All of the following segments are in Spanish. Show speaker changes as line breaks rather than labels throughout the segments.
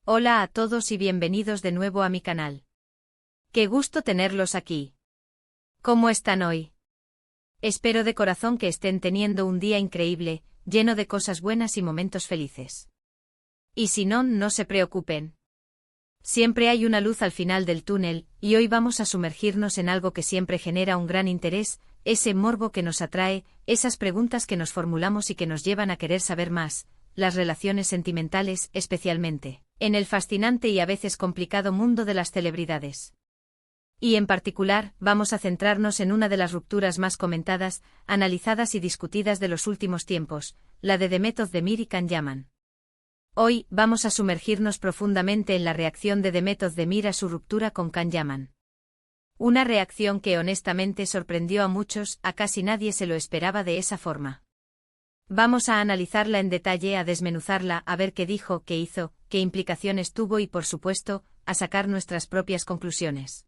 Hola a todos y bienvenidos de nuevo a mi canal. Qué gusto tenerlos aquí. ¿Cómo están hoy? Espero de corazón que estén teniendo un día increíble, lleno de cosas buenas y momentos felices. Y si no, no se preocupen. Siempre hay una luz al final del túnel, y hoy vamos a sumergirnos en algo que siempre genera un gran interés, ese morbo que nos atrae, esas preguntas que nos formulamos y que nos llevan a querer saber más, las relaciones sentimentales, especialmente, en el fascinante y a veces complicado mundo de las celebridades. Y en particular, vamos a centrarnos en una de las rupturas más comentadas, analizadas y discutidas de los últimos tiempos, la de Demet Özdemir y Can Yaman. Hoy, vamos a sumergirnos profundamente en la reacción de Demet Özdemir a su ruptura con Can Yaman. Una reacción que honestamente sorprendió a muchos, a casi nadie se lo esperaba de esa forma. Vamos a analizarla en detalle, a desmenuzarla, a ver qué dijo, qué hizo, qué implicaciones tuvo y, por supuesto, a sacar nuestras propias conclusiones.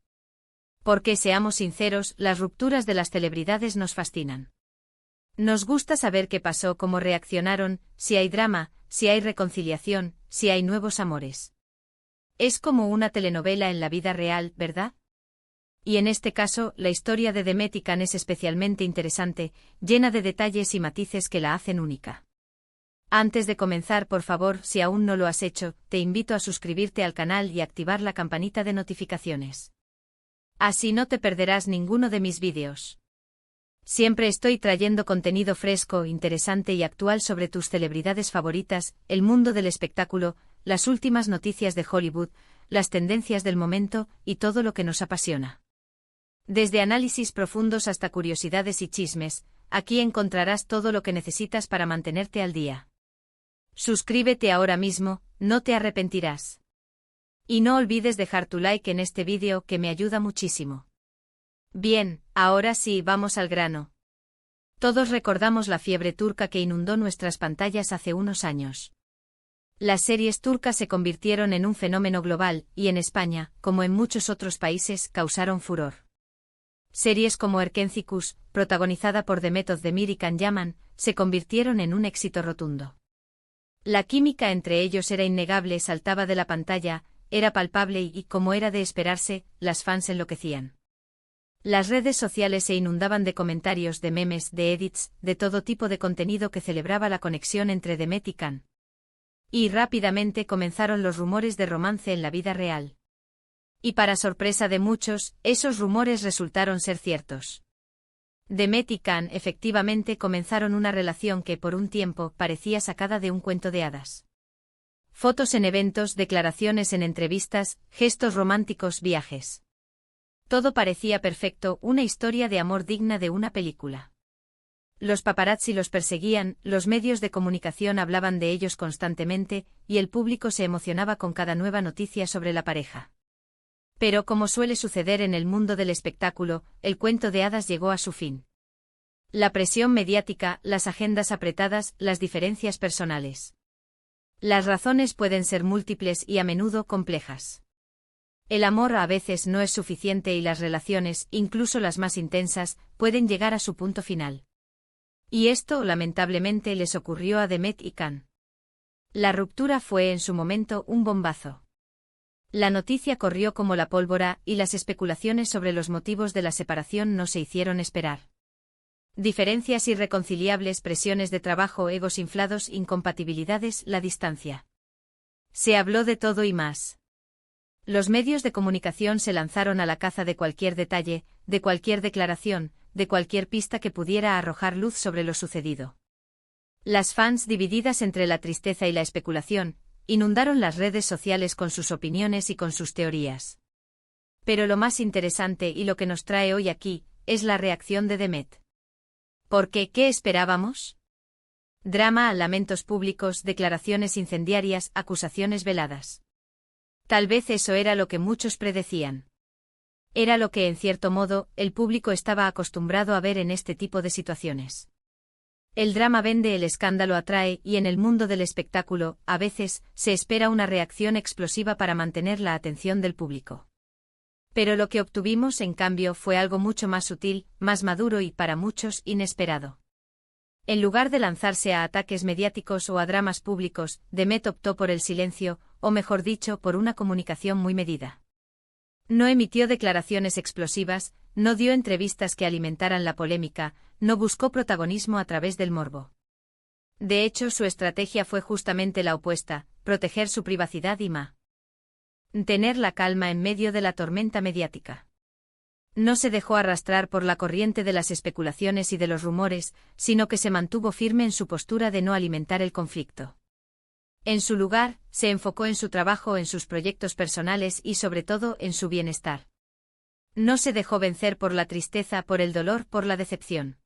Porque, seamos sinceros, las rupturas de las celebridades nos fascinan. Nos gusta saber qué pasó, cómo reaccionaron, si hay drama, si hay reconciliación, si hay nuevos amores. Es como una telenovela en la vida real, ¿verdad? Y en este caso, la historia de Demet y Can es especialmente interesante, llena de detalles y matices que la hacen única. Antes de comenzar, por favor, si aún no lo has hecho, te invito a suscribirte al canal y activar la campanita de notificaciones. Así no te perderás ninguno de mis vídeos. Siempre estoy trayendo contenido fresco, interesante y actual sobre tus celebridades favoritas, el mundo del espectáculo, las últimas noticias de Hollywood, las tendencias del momento y todo lo que nos apasiona. Desde análisis profundos hasta curiosidades y chismes, aquí encontrarás todo lo que necesitas para mantenerte al día. Suscríbete ahora mismo, no te arrepentirás. Y no olvides dejar tu like en este vídeo, que me ayuda muchísimo. Bien, ahora sí, vamos al grano. Todos recordamos la fiebre turca que inundó nuestras pantallas hace unos años. Las series turcas se convirtieron en un fenómeno global, y en España, como en muchos otros países, causaron furor. Series como Erkenci Kuş, protagonizada por Demet Özdemir y Can Yaman, se convirtieron en un éxito rotundo. La química entre ellos era innegable, saltaba de la pantalla, era palpable y, como era de esperarse, las fans enloquecían. Las redes sociales se inundaban de comentarios, de memes, de edits, de todo tipo de contenido que celebraba la conexión entre Demet y Can. Y rápidamente comenzaron los rumores de romance en la vida real. Y para sorpresa de muchos, esos rumores resultaron ser ciertos. Demet y Can efectivamente comenzaron una relación que por un tiempo parecía sacada de un cuento de hadas. Fotos en eventos, declaraciones en entrevistas, gestos románticos, viajes. Todo parecía perfecto, una historia de amor digna de una película. Los paparazzi los perseguían, los medios de comunicación hablaban de ellos constantemente, y el público se emocionaba con cada nueva noticia sobre la pareja. Pero, como suele suceder en el mundo del espectáculo, el cuento de hadas llegó a su fin. La presión mediática, las agendas apretadas, las diferencias personales. Las razones pueden ser múltiples y a menudo complejas. El amor a veces no es suficiente y las relaciones, incluso las más intensas, pueden llegar a su punto final. Y esto, lamentablemente, les ocurrió a Demet y Can. La ruptura fue en su momento un bombazo. La noticia corrió como la pólvora y las especulaciones sobre los motivos de la separación no se hicieron esperar. Diferencias irreconciliables, presiones de trabajo, egos inflados, incompatibilidades, la distancia. Se habló de todo y más. Los medios de comunicación se lanzaron a la caza de cualquier detalle, de cualquier declaración, de cualquier pista que pudiera arrojar luz sobre lo sucedido. Las fans, divididas entre la tristeza y la especulación, inundaron las redes sociales con sus opiniones y con sus teorías. Pero lo más interesante y lo que nos trae hoy aquí, es la reacción de Demet. Porque, ¿qué esperábamos? Drama, lamentos públicos, declaraciones incendiarias, acusaciones veladas. Tal vez eso era lo que muchos predecían. Era lo que, en cierto modo, el público estaba acostumbrado a ver en este tipo de situaciones. El drama vende, el escándalo atrae, y en el mundo del espectáculo, a veces, se espera una reacción explosiva para mantener la atención del público. Pero lo que obtuvimos, en cambio, fue algo mucho más sutil, más maduro y, para muchos, inesperado. En lugar de lanzarse a ataques mediáticos o a dramas públicos, Demet optó por el silencio, o mejor dicho, por una comunicación muy medida. No emitió declaraciones explosivas, no dio entrevistas que alimentaran la polémica, no buscó protagonismo a través del morbo. De hecho, su estrategia fue justamente la opuesta: proteger su privacidad y mantener la calma en medio de la tormenta mediática. No se dejó arrastrar por la corriente de las especulaciones y de los rumores, sino que se mantuvo firme en su postura de no alimentar el conflicto. En su lugar, se enfocó en su trabajo, en sus proyectos personales y sobre todo en su bienestar. No se dejó vencer por la tristeza, por el dolor, por la decepción.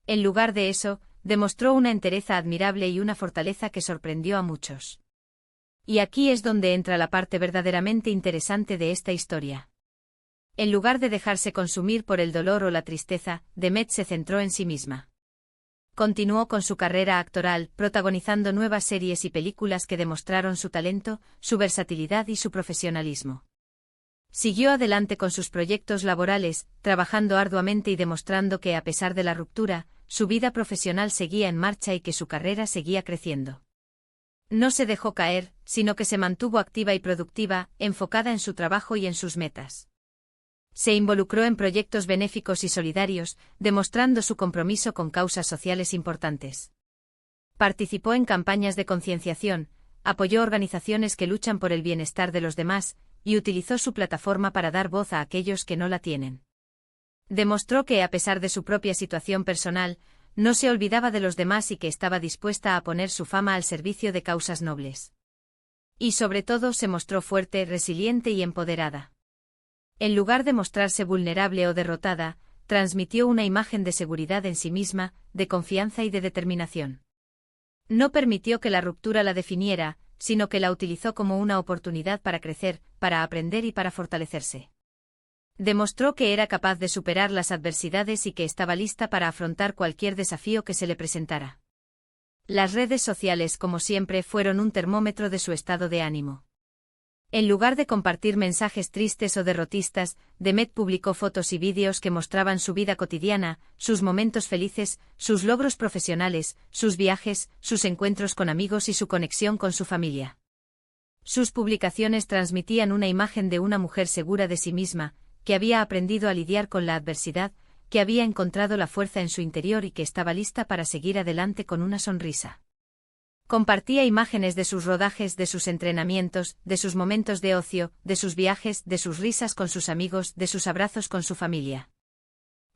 En lugar de eso, demostró una entereza admirable y una fortaleza que sorprendió a muchos. Y aquí es donde entra la parte verdaderamente interesante de esta historia. En lugar de dejarse consumir por el dolor o la tristeza, Demet se centró en sí misma. Continuó con su carrera actoral, protagonizando nuevas series y películas que demostraron su talento, su versatilidad y su profesionalismo. Siguió adelante con sus proyectos laborales, trabajando arduamente y demostrando que, a pesar de la ruptura, su vida profesional seguía en marcha y que su carrera seguía creciendo. No se dejó caer, sino que se mantuvo activa y productiva, enfocada en su trabajo y en sus metas. Se involucró en proyectos benéficos y solidarios, demostrando su compromiso con causas sociales importantes. Participó en campañas de concienciación, apoyó organizaciones que luchan por el bienestar de los demás, y utilizó su plataforma para dar voz a aquellos que no la tienen. Demostró que, a pesar de su propia situación personal, no se olvidaba de los demás y que estaba dispuesta a poner su fama al servicio de causas nobles. Y sobre todo se mostró fuerte, resiliente y empoderada. En lugar de mostrarse vulnerable o derrotada, transmitió una imagen de seguridad en sí misma, de confianza y de determinación. No permitió que la ruptura la definiera, sino que la utilizó como una oportunidad para crecer, para aprender y para fortalecerse. Demostró que era capaz de superar las adversidades y que estaba lista para afrontar cualquier desafío que se le presentara. Las redes sociales, como siempre, fueron un termómetro de su estado de ánimo. En lugar de compartir mensajes tristes o derrotistas, Demet publicó fotos y vídeos que mostraban su vida cotidiana, sus momentos felices, sus logros profesionales, sus viajes, sus encuentros con amigos y su conexión con su familia. Sus publicaciones transmitían una imagen de una mujer segura de sí misma, que había aprendido a lidiar con la adversidad, que había encontrado la fuerza en su interior y que estaba lista para seguir adelante con una sonrisa. Compartía imágenes de sus rodajes, de sus entrenamientos, de sus momentos de ocio, de sus viajes, de sus risas con sus amigos, de sus abrazos con su familia.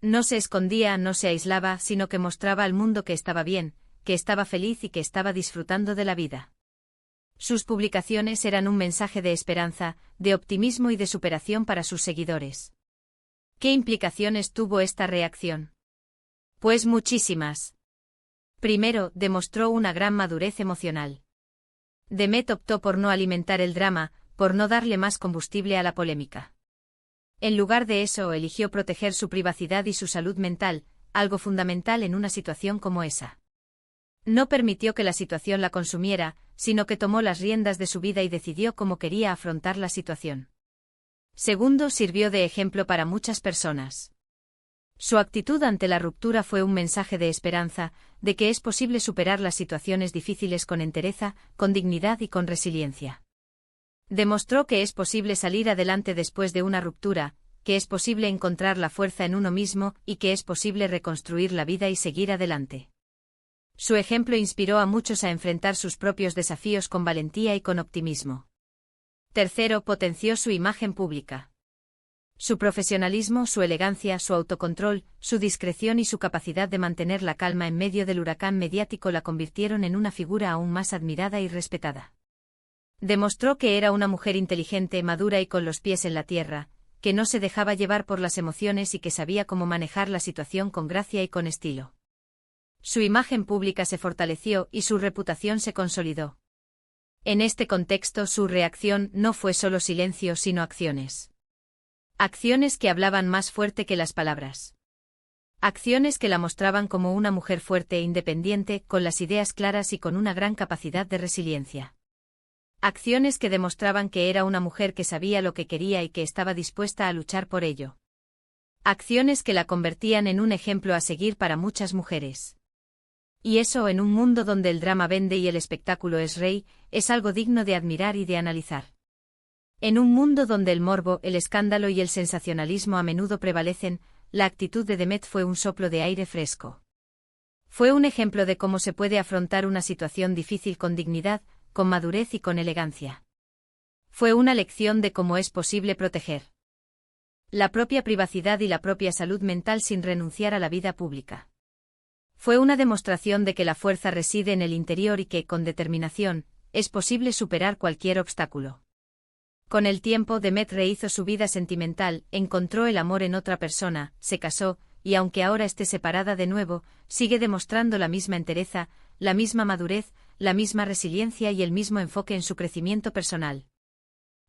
No se escondía, no se aislaba, sino que mostraba al mundo que estaba bien, que estaba feliz y que estaba disfrutando de la vida. Sus publicaciones eran un mensaje de esperanza, de optimismo y de superación para sus seguidores. ¿Qué implicaciones tuvo esta reacción? Pues muchísimas. Primero, demostró una gran madurez emocional. Demet optó por no alimentar el drama, por no darle más combustible a la polémica. En lugar de eso, eligió proteger su privacidad y su salud mental, algo fundamental en una situación como esa. No permitió que la situación la consumiera, sino que tomó las riendas de su vida y decidió cómo quería afrontar la situación. Segundo, sirvió de ejemplo para muchas personas. Su actitud ante la ruptura fue un mensaje de esperanza, de que es posible superar las situaciones difíciles con entereza, con dignidad y con resiliencia. Demostró que es posible salir adelante después de una ruptura, que es posible encontrar la fuerza en uno mismo y que es posible reconstruir la vida y seguir adelante. Su ejemplo inspiró a muchos a enfrentar sus propios desafíos con valentía y con optimismo. Tercero, potenció su imagen pública. Su profesionalismo, su elegancia, su autocontrol, su discreción y su capacidad de mantener la calma en medio del huracán mediático la convirtieron en una figura aún más admirada y respetada. Demostró que era una mujer inteligente, madura y con los pies en la tierra, que no se dejaba llevar por las emociones y que sabía cómo manejar la situación con gracia y con estilo. Su imagen pública se fortaleció y su reputación se consolidó. En este contexto, su reacción no fue solo silencio, sino acciones. Acciones que hablaban más fuerte que las palabras. Acciones que la mostraban como una mujer fuerte e independiente, con las ideas claras y con una gran capacidad de resiliencia. Acciones que demostraban que era una mujer que sabía lo que quería y que estaba dispuesta a luchar por ello. Acciones que la convertían en un ejemplo a seguir para muchas mujeres. Y eso, en un mundo donde el drama vende y el espectáculo es rey, es algo digno de admirar y de analizar. En un mundo donde el morbo, el escándalo y el sensacionalismo a menudo prevalecen, la actitud de Demet fue un soplo de aire fresco. Fue un ejemplo de cómo se puede afrontar una situación difícil con dignidad, con madurez y con elegancia. Fue una lección de cómo es posible proteger la propia privacidad y la propia salud mental sin renunciar a la vida pública. Fue una demostración de que la fuerza reside en el interior y que, con determinación, es posible superar cualquier obstáculo. Con el tiempo, Demet rehizo su vida sentimental, encontró el amor en otra persona, se casó, y aunque ahora esté separada de nuevo, sigue demostrando la misma entereza, la misma madurez, la misma resiliencia y el mismo enfoque en su crecimiento personal.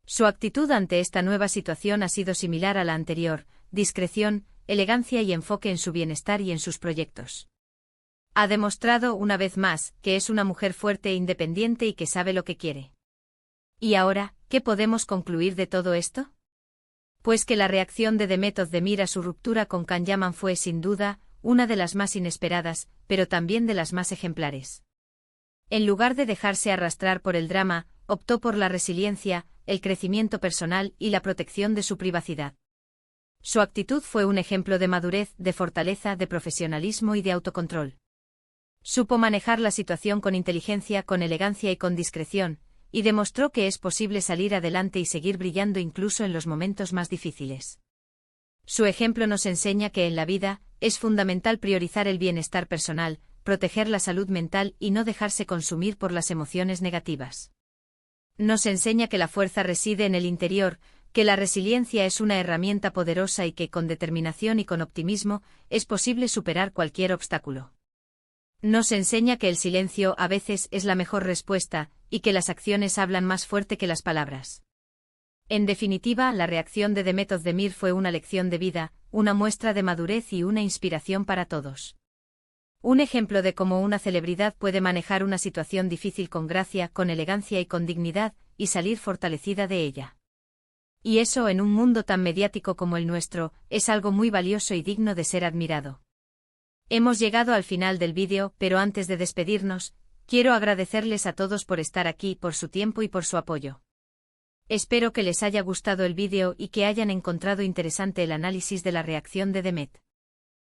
Su actitud ante esta nueva situación ha sido similar a la anterior: discreción, elegancia y enfoque en su bienestar y en sus proyectos. Ha demostrado, una vez más, que es una mujer fuerte e independiente y que sabe lo que quiere. ¿Y ahora, qué podemos concluir de todo esto? Pues que la reacción de Demet Özdemir a su ruptura con Can Yaman fue, sin duda, una de las más inesperadas, pero también de las más ejemplares. En lugar de dejarse arrastrar por el drama, optó por la resiliencia, el crecimiento personal y la protección de su privacidad. Su actitud fue un ejemplo de madurez, de fortaleza, de profesionalismo y de autocontrol. Supo manejar la situación con inteligencia, con elegancia y con discreción, y demostró que es posible salir adelante y seguir brillando incluso en los momentos más difíciles. Su ejemplo nos enseña que en la vida es fundamental priorizar el bienestar personal, proteger la salud mental y no dejarse consumir por las emociones negativas. Nos enseña que la fuerza reside en el interior, que la resiliencia es una herramienta poderosa y que, con determinación y con optimismo, es posible superar cualquier obstáculo. Nos enseña que el silencio a veces es la mejor respuesta, y que las acciones hablan más fuerte que las palabras. En definitiva, la reacción de Demet Özdemir fue una lección de vida, una muestra de madurez y una inspiración para todos. Un ejemplo de cómo una celebridad puede manejar una situación difícil con gracia, con elegancia y con dignidad, y salir fortalecida de ella. Y eso, en un mundo tan mediático como el nuestro, es algo muy valioso y digno de ser admirado. Hemos llegado al final del vídeo, pero antes de despedirnos, quiero agradecerles a todos por estar aquí, por su tiempo y por su apoyo. Espero que les haya gustado el vídeo y que hayan encontrado interesante el análisis de la reacción de Demet.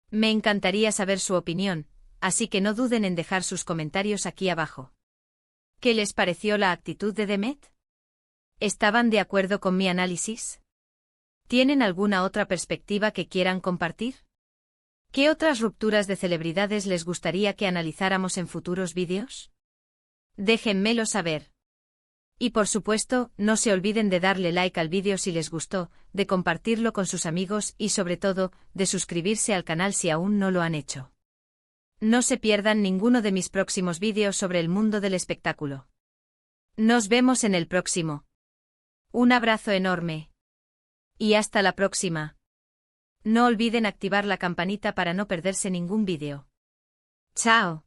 Me encantaría saber su opinión, así que no duden en dejar sus comentarios aquí abajo. ¿Qué les pareció la actitud de Demet? ¿Estaban de acuerdo con mi análisis? ¿Tienen alguna otra perspectiva que quieran compartir? ¿Qué otras rupturas de celebridades les gustaría que analizáramos en futuros vídeos? Déjenmelo saber. Y por supuesto, no se olviden de darle like al vídeo si les gustó, de compartirlo con sus amigos y sobre todo, de suscribirse al canal si aún no lo han hecho. No se pierdan ninguno de mis próximos vídeos sobre el mundo del espectáculo. Nos vemos en el próximo. Un abrazo enorme. Y hasta la próxima. No olviden activar la campanita para no perderse ningún vídeo. ¡Chao!